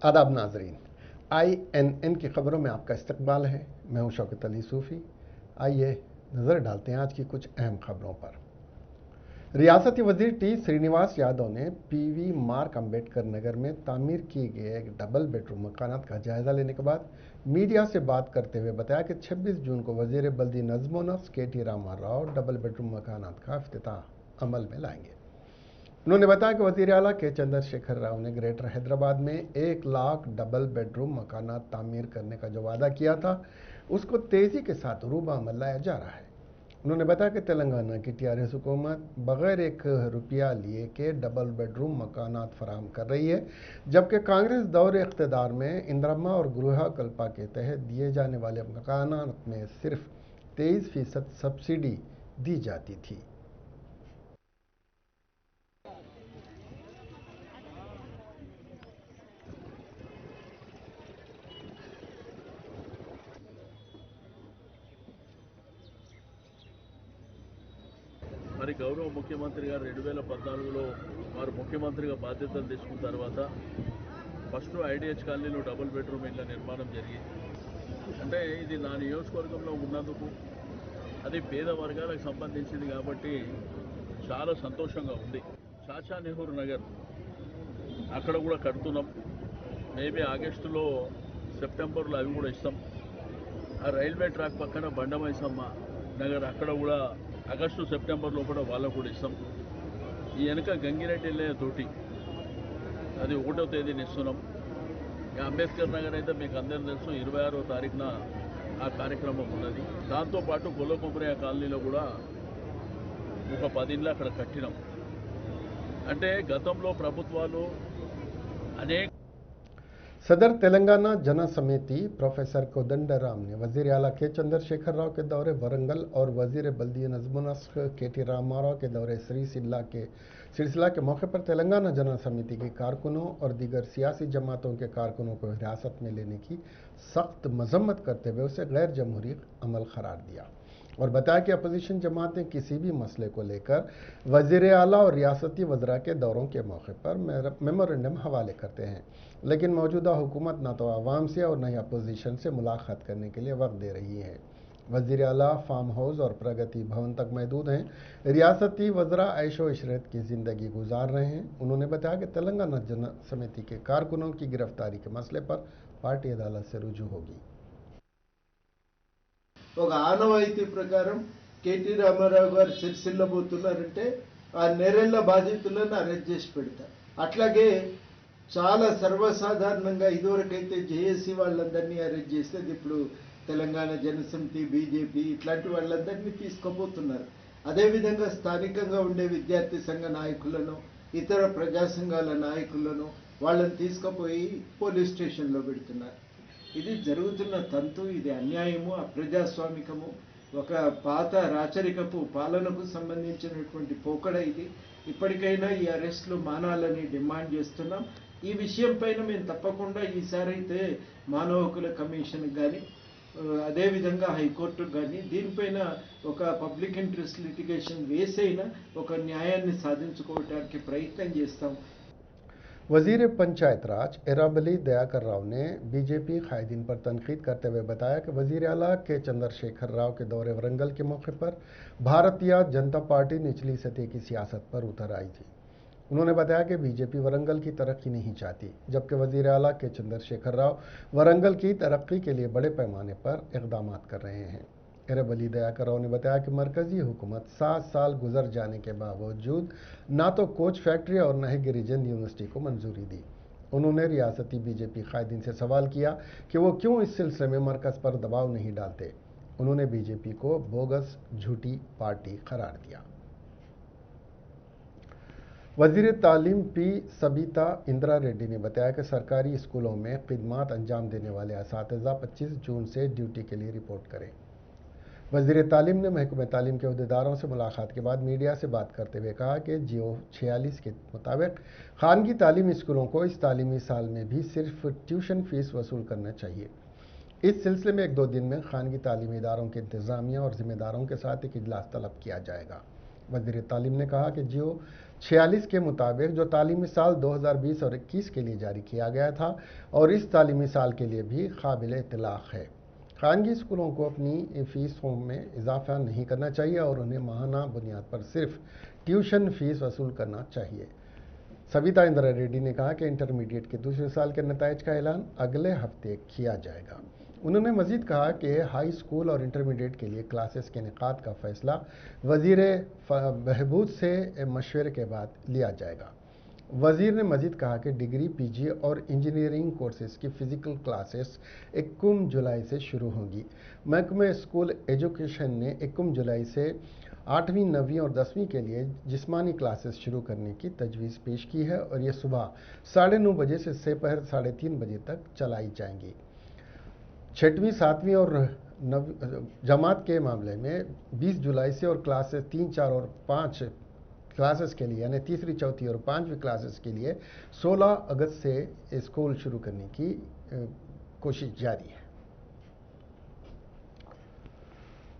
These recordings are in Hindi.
आदाब नाजरीन, INN की खबरों में आपका इस्तकबाल है। मैं हूं शौकत अली सूफ़ी। आइए नज़र डालते हैं आज की कुछ अहम खबरों पर। रियासती वजीर टी श्रीनिवास यादव ने PV मार्क अम्बेडकर नगर में तामीर किए गए एक डबल बेडरूम मकानात का जायजा लेने के बाद मीडिया से बात करते हुए बताया कि 26 जून को वजीर बल्दी नज़्म व नस्क KT रामाराव डबल बेडरूम मकानात का इफ्तिताह अमल में लाएंगे। उन्होंने बताया कि वज़ीर आला के चंद्रशेखर राव ने ग्रेटर हैदराबाद में 1 लाख डबल बेडरूम मकानात तामीर करने का जो वादा किया था, उसको तेज़ी के साथ रूबा अमल लाया जा रहा है। उन्होंने बताया कि तेलंगाना की TRS हुकूमत बगैर 1 रुपया लिए के डबल बेडरूम मकानात फराहम कर रही है, जबकि कांग्रेस दौर इख्तदार में इंदिरमा और गृह कल्पा के तहत दिए जाने वाले मकानात में सिर्फ 23% सब्सिडी दी जाती थी। మరి గౌరవ ముఖ్యమంత్రి గారు 2014లో వారు ముఖ్యమంత్రిగా బాధ్యతలు తీసుకున్న తర్వాత ఫస్ట్ IDH కాలనీలో డబుల్ బెడ్రూమ్ ఇళ్ల నిర్మాణం జరిగింది. అంటే ఇది నా నియోజకవర్గంలో ఉన్నందుకు అది పేద వర్గాలకు సంబంధించింది కాబట్టి చాలా సంతోషంగా ఉంది. చాచా నెహ్రూ నగర్ అక్కడ కూడా కడుతున్నాం. మేబీ ఆగస్టులో సెప్టెంబర్లో అవి కూడా ఇస్తాం. ఆ రైల్వే ట్రాక్ పక్కన బండమైసమ్మ నగర్ అక్కడ కూడా ఆగస్టు సెప్టెంబర్ లోపల వాళ్ళకు కూడా ఇస్తాం. ఈ వెనుక గంగిరెడ్డి వెళ్ళే తోటి అది 1వ తేదీని ఇస్తున్నాం. అంబేద్కర్ నగర్ అయితే మీకు అందరికీ తెలుసు 26వ తారీఖున ఆ కార్యక్రమం ఉన్నది. దాంతోపాటు గొల్లకొమరయ్య కాలనీలో కూడా ఒక 10 ఇళ్ళు అక్కడ కట్టినాం. అంటే గతంలో ప్రభుత్వాలు అనేక सदर तेलंगाना जन समिति प्रोफेसर कोदंडराम ने वजीर आला के चंद्रशेखर राव के दौरे वरंगल और वजीर बल्दी नज़्म नस्क KT रामाराव के दौरे सिलसिला के मौके पर तेलंगाना जन समिति के कारकुनों और दीगर सियासी जमातों के कारकुनों को हिरासत में लेने की सख्त मजम्मत करते हुए उसे गैर जमहूरी अमल करार दिया और बताया कि अपोजिशन जमातें किसी भी मसले को लेकर वजीर आला और रियासती वज़रा के दौरों के मौके पर मेमोरेंडम हवाले करते हैं, लेकिन मौजूदा हुकूमत न तो आवाम से और न ही अपोजिशन से मुलाकात करने के लिए वक्त दे रही है। वज़ीर आला फार्म हाउस और प्रगति भवन तक महदूद हैं। रियासती वज़रा ऐशो इशरत की ज़िंदगी गुजार रहे हैं। उन्होंने बताया कि तेलंगाना जन समिति के कारकुनों की गिरफ्तारी के मसले पर पार्टी अदालत से रुजू होगी। ఒక ఆనవాయితీ ప్రకారం KT రామారావు గారు సిరిసిల్లబోతున్నారంటే ఆ నేరెళ్ల బాధితులను అరెస్ట్ చేసి పెడతారు. అట్లాగే చాలా సర్వసాధారణంగా ఇదివరకైతే జేఏసీ వాళ్ళందరినీ అరెస్ట్ చేసేది ఇప్పుడు తెలంగాణ జనసమితి బీజేపీ ఇట్లాంటి వాళ్ళందరినీ తీసుకుపోతున్నారు. అదేవిధంగా స్థానికంగా ఉండే విద్యార్థి సంఘ నాయకులను ఇతర ప్రజా సంఘాల నాయకులను వాళ్ళని తీసుకుపోయి పోలీస్ స్టేషన్లో పెడుతున్నారు. ఇది జరుగుతున్న తంతు, ఇది అన్యాయము, అప్రజాస్వామికము, ఒక పాత రాచరికపు పాలనకు సంబంధించినటువంటి పోకడ ఇది. ఇప్పటికైనా ఈ అరెస్టులు మానాలని డిమాండ్ చేస్తున్నాం. ఈ విషయం పైన మేము తప్పకుండా ఈసారైతే మానవ హక్కుల కమిషన్ కానీ అదేవిధంగా హైకోర్టుకు కానీ దీనిపైన ఒక పబ్లిక్ ఇంట్రెస్ట్ లిటిగేషన్ వేసైనా ఒక న్యాయాన్ని సాధించుకోవడానికి ప్రయత్నం చేస్తాం. वजीर पंचायत राज एराबली दयाकर राव ने बीजेपी कायदीन पर तनकीद करते हुए बताया कि वजीर आला के चंद्रशेखर राव के दौरे वरंगल के मौके पर भारतीय जनता पार्टी निचली सतह की सियासत पर उतर आई थी। उन्होंने बताया कि बीजेपी वरंगल की तरक्की नहीं चाहती, जबकि वजीर आला के चंद्रशेखर राव वरंगल की तरक्की के लिए बड़े पैमाने पर इकदाम कर रहे हैं। एराबली दयाकर राव ने बताया कि मरकजी हुकूमत 7 साल गुजर जाने के बावजूद ना तो कोच फैक्ट्री और न ही गिरिजन यूनिवर्सिटी को मंजूरी दी। उन्होंने रियासती बीजेपी कायदीन से सवाल किया कि वो क्यों इस सिलसिले में मरकज पर दबाव नहीं डालते। उन्होंने बीजेपी को बोगस झूठी पार्टी करार दिया। वजीर तालीम P सबिता इंदिरा रेड्डी ने बताया कि सरकारी स्कूलों में खिदमात अंजाम देने वाले असातिज़ा 25 जून से ड्यूटी के लिए रिपोर्ट करें। वज़ीर तालीम ने महकमे तालीम के अहदेदारों से मुलाकात के बाद मीडिया से बात करते हुए कहा कि जियो 46 के मुताबिक खानगी तालीमी स्कूलों को इस तालीमी साल में भी सिर्फ ट्यूशन फीस वसूल करना चाहिए। इस सिलसिले में 1-2 दिन में खानगी तालीमी इदारों के इंतजामिया और जिम्मेदारों के साथ एक इजलास तलब किया जाएगा। वज़ीर तालीम ने कहा कि जियो 46 के मुताबिक जो तालीमी साल 2020 और 21 के लिए जारी किया गया था और इस तालीमी साल के लिए भी काबिल इतलाक़ है। खानगी स्कूलों को अपनी फ़ीसों में इजाफा नहीं करना चाहिए और उन्हें माहाना बुनियाद पर सिर्फ ट्यूशन फ़ीस वसूल करना चाहिए। सविता इंदिरा रेड्डी ने कहा कि इंटरमीडिएट के दूसरे साल के नताइज का ऐलान अगले हफ्ते किया जाएगा। उन्होंने मजीद कहा कि हाई स्कूल और इंटरमीडिएट के लिए क्लासेस के इनेकाद का फैसला वज़ीर बहबूद से मशवरे के बाद लिया जाएगा। वज़ीर ने मजीद कहा कि डिग्री, पीजी और इंजीनियरिंग कोर्सेज़ की फ़िज़िकल क्लासेस 21 जुलाई से शुरू होंगी। महकमा स्कूल एजुकेशन ने 21 जुलाई से 8वीं, 9वीं और 10वीं के लिए जिस्मानी क्लासेस शुरू करने की तजवीज़ पेश की है और ये सुबह 9:30 बजे से दोपहर 3:30 बजे तक चलाई जाएंगी। 6वीं, 7वीं और 9वीं जमात के मामले में 20 जुलाई से और क्लासेस 3, 4 और 5 क्लासेस के लिए यानी तीसरी, चौथी और 5वीं क्लासेस के लिए 16 अगस्त से स्कूल शुरू करने की कोशिश जारी है।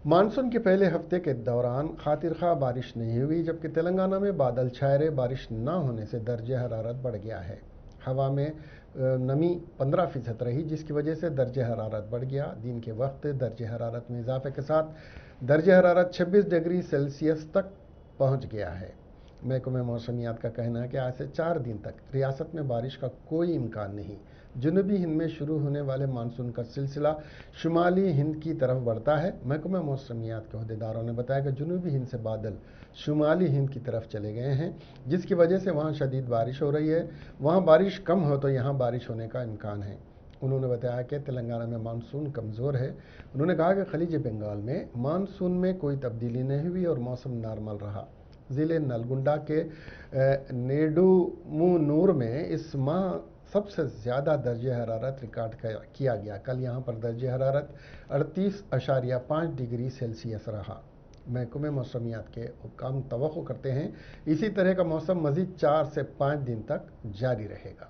मानसून के पहले हफ्ते के दौरान खातिर खा बारिश नहीं हुई, जबकि तेलंगाना में बादल छाए रहे। बारिश न होने से दर्जे हरारत बढ़ गया है। हवा में नमी 15% रही, जिसकी वजह से दर्जे हरारत बढ़ गया। दिन के वक्त दर्जे हरारत में इजाफे के साथ दर्जे हरारत 26 डिग्री सेल्सियस तक पहुंच गया है। महकमा मौसमियात का कहना है कि आज से 4 दिन तक रियासत में बारिश का कोई इम्कान नहीं। जनूबी हिंद में शुरू होने वाले मानसून का सिलसिला शुमाली हिंद की तरफ बढ़ता है। महकमा मौसमियात के अहदेदारों ने बताया कि जनूबी हिंद से बादल शुमाली हिंद की तरफ चले गए हैं, जिसकी वजह से वहाँ शदीद बारिश हो रही है। वहाँ बारिश कम हो तो यहाँ बारिश होने का इम्कान है। उन्होंने बताया कि तेलंगाना में मानसून कमज़ोर है। उन्होंने कहा कि खलीज बंगाल में मानसून में कोई तब्दीली नहीं हुई और मौसम नॉर्मल रहा। ज़िले नलगुंडा के नेडुमुनूर में इस माह सबसे ज़्यादा दर्जे हरारत रिकॉर्ड किया गया। कल यहाँ पर दर्जे हरारत 38.5 डिग्री सेल्सियस रहा। महकमे मौसमियात के हुक्काम तवक्को करते हैं इसी तरह का मौसम मज़ीद 4 से 5 दिन तक जारी रहेगा।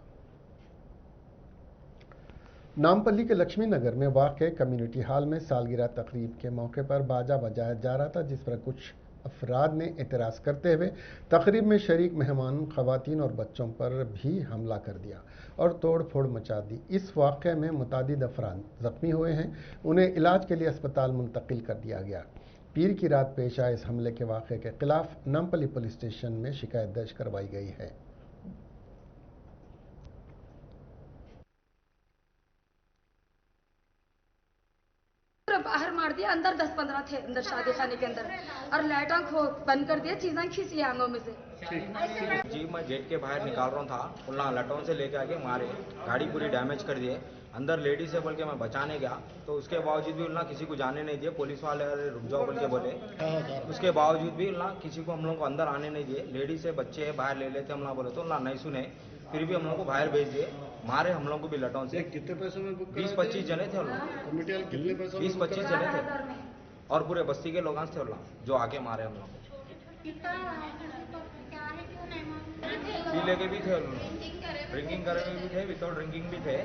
नामपल्ली के लक्ष्मी नगर में वाक़ कम्युनिटी हॉल में सालगिरह तकरीब के मौके पर बाजा बजाया जा रहा था, जिस पर कुछ अफराद ने एतराज़ करते हुए तकरीब में शरीक मेहमान, ख़वातीन और बच्चों पर भी हमला कर दिया और तोड़ फोड़ मचा दी। इस वाक़े में मुतादिद अफराद ज़ख्मी हुए हैं। उन्हें इलाज के लिए अस्पताल मुंतकिल कर दिया गया। पीर की रात पेश आए इस हमले के वाक़े के खिलाफ नामपल्ली पुलिस स्टेशन में शिकायत दर्ज करवाई गई है। बाहर मार दिया, अंदर 10-15 थे अंदर शादी खाने के अंदर, और लाइटा बंद कर दिया, चीजें खींची आंगों में से। जी मैं गेट के बाहर निकाल रहा था, उल्ला लटों से लेके आके मारे, गाड़ी पूरी डैमेज कर दिए। अंदर लेडीज है बोल के मैं बचाने गया तो उसके बावजूद भी उल्ला किसी को जाने नहीं दिए। पुलिस वाले अरे रुक जाओ बोल के बोले, उसके बावजूद भी उल्ला किसी को हम लोग को अंदर आने नहीं दिए। लेडीज है, बच्चे है, बाहर ले लेते हम लोग बोले तो उल्ला नहीं सुने, फिर भी हम लोग को बाहर भेज दिए। मारे हम लोग को भी लटों से। कितने पैसों में 20-25 जने थे, 20-25 जने थे और पूरे बस्ती के लोग थे जो आके मारे हम लोग। पीले के भी थे, ड्रिंकिंग करे हुए भी थे, विदाउट ड्रिंकिंग भी थे।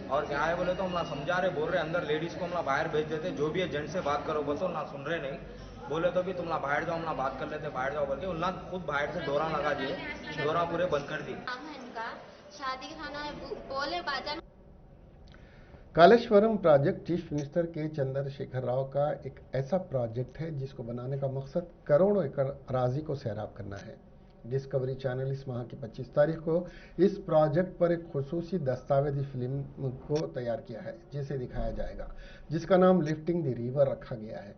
और क्या है बोले तो हम समझा रहे, बोल रहे अंदर लेडीज को हम बाहर भेज देते, जो भी है जेंट्स से बात करो बोल तो ना सुन रहे नहीं। बोले तो भी तुम बाहर जाओ, हम बात कर लेते, बाहर जाओ बोल के उन्ना खुद बाहर से डोरा लगा दिए, डोरा पूरे बंद कर दी। शादी खाना है बोले बाजा। कालेश्वरम प्रोजेक्ट चीफ मिनिस्टर के चंद्रशेखर राव का एक ऐसा प्रोजेक्ट है जिसको बनाने का मकसद करोड़ों एकड़ अराजी को सैराब करना है। डिस्कवरी चैनल इस माह की 25 तारीख को इस प्रोजेक्ट पर एक खुसूसी दस्तावेजी फिल्म को तैयार किया है, जिसे दिखाया जाएगा, जिसका नाम लिफ्टिंग द रिवर रखा गया है।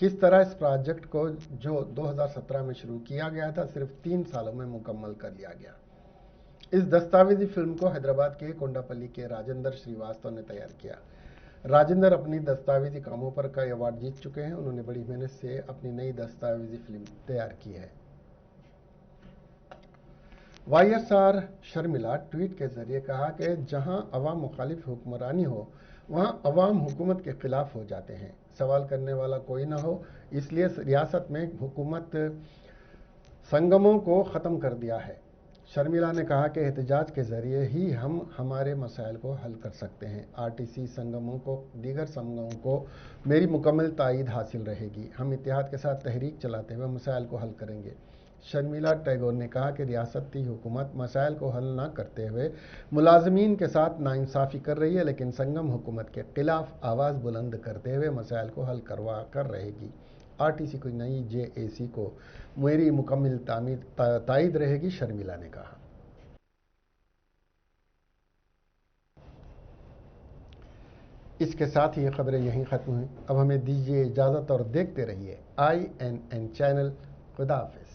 किस तरह इस प्रोजेक्ट को जो 2017 में शुरू किया गया था सिर्फ 3 सालों में मुकम्मल कर लिया गया। इस दस्तावेजी फिल्म को हैदराबाद के कोंडापल्ली के राजेंद्र श्रीवास्तव ने तैयार किया। राजेंद्र अपनी दस्तावेजी कामों पर कई अवार्ड जीत चुके हैं। उन्होंने बड़ी मेहनत से अपनी नई दस्तावेजी फिल्म तैयार की है। वाईएसआर शर्मिला ट्वीट के जरिए कहा कि जहां अवाम मुखालिफ हुक्मरानी हो वहां अवाम हुकूमत के खिलाफ हो जाते हैं, सवाल करने वाला कोई ना हो, इसलिए रियासत में हुकूमत संगमों को ख़त्म कर दिया है। शर्मिला ने कहा कि एहतजाज के ज़रिए ही हम हमारे मसाइल को हल कर सकते हैं। आरटीसी संगमों को, दीगर संगमों को मेरी मुकम्मल तायीद हासिल रहेगी। हम इत्तेहाद के साथ तहरीक चलाते हुए मसाइल को हल करेंगे। शर्मिला टैगोर ने कहा कि रियासती हुकूमत मसाइल को हल न करते हुए मुलाजमीन के साथ नाइंसाफ़ी कर रही है, लेकिन संगम हुकूमत के खिलाफ आवाज़ बुलंद करते हुए मसाइल को हल करवा कर रहेगी। आरटीसी की नई जेएसी को मेरी मुकम्मल तायद रहेगी, शर्मिला ने कहा। इसके साथ ही ये खबरें यहीं ख़त्म हुई। अब हमें दीजिए इजाज़त और देखते रहिए INN चैनल। खुदा हाफिज़।